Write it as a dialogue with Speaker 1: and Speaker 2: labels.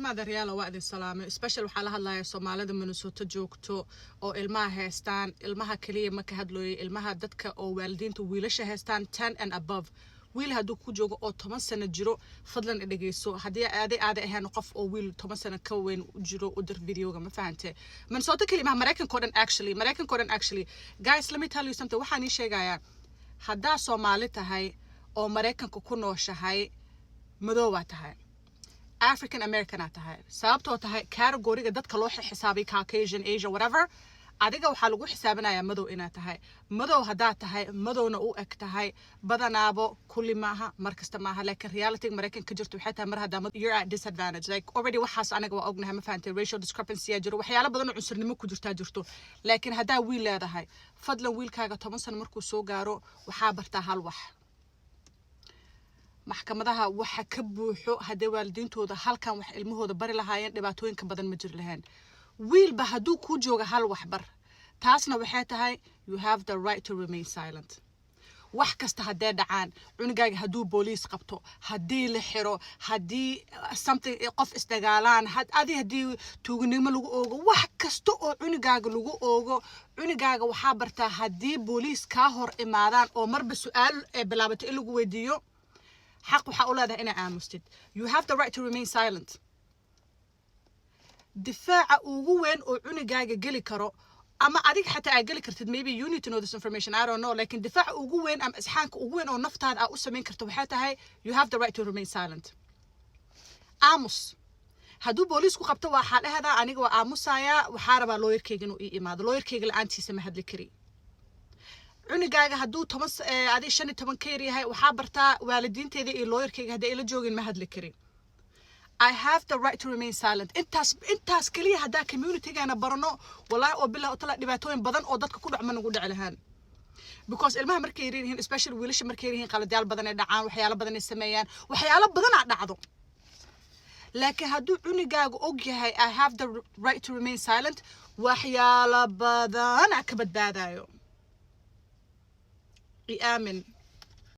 Speaker 1: ilmaada real waa salaame special waxa la hadlayaa Soomaalida Minnesota joogto oo ilmaha haystaan ilmaha kaliya ma ka hadlooyay ilmaha dadka oo waalidiinta wiilasha haystaan 10 and above wiil haduu ku joogo oo 10 sano jiro fadlan dhageyso hadii aad ahaan qof oo wiil 10 sano ka weyn jiro u dir videoga ma fahantay Minnesota kaliya American code actually guys let me tell you something waxaan sheegayaa hadaa Soomaali tahay oo Mareykanka ku nooshahay madoowa tahay African American tahay sababtoo tahay category-ga dadka loo xisaabay Caucasian Asian whatever adiga waxa lagu xisaabinayaa madow ina tahay madow hadaa tahay madowna u eg tahay badanaabo kulli maaha markasta maaha laakiin reality Mareykanka ka jirto waxay tahay mar hadaa you're at disadvantage like already waxaas anaga waa ognahay ma fahantay racial discrepancy jiro waxyaalo badan oo cunsurnimo ku jirto laakiin hadaa wiil leedahay fadlan wiilkaaga 10 sano markuu soo gaaro waxa bartaa hal wax maxkamadaha waxa ka buuxo hadii waalidiintooda halkan wax ilmahooda bari lahaayeen dhibaatooyinka badan ma jir lahayn wiilba haduu ku jooga hal wax bar taasna waxay tahay you have the right to remain silent wax kasta hadee dhacaan cunugaaga haduu booliis qabto hadii la xiro hadii something qof isdagaalaan hadii tuugnimo lagu oogo wax kasta oo cunugaaga lagu oogo cunugaaga waxa bartaa hadii booliis ka hor imaadaan oo marba su'aal ee bilaabato in lagu weydiiyo حق وحاولها أنا عامستد you have the right to remain silent دفاع وين أو عنقاعة قلي كرو أما أديك حتى أقلي كرتد maybe you need to know this information I don't know لكن دفاع وين أم إسحاق وين أو نفط هذا أو سمين كرتو حتى هاي you have the right to remain silent آموس هادو بوليس كو قبتوا حال هذا أنا جو آموس هيا وحارب لوير كيجنو إيه ما لوير كيجل أنتي سمح هاد الكري cunugaaga haduu 15 keer yahay waxa bartaa waalidiinteeda iyo lawyer-kayga hadii ila joogin ma hadli karin I have the right to remain silent intaas kaliya hadaa community-gaana barano wallahi oo billaah tala dhibaatooyin badan oo dadka ku dhacma nagu dhici lahaan because ilmaha markay yiriin especially wiilasha markay yiriin qaladayaal badan ay dhacaan waxyaalo badan ay sameeyaan waxyaalo badan ay dhacdo laakiin haduu cunugaaga og yahay I have the right to remain silent waxyaalo badan ka badbaadayo آمن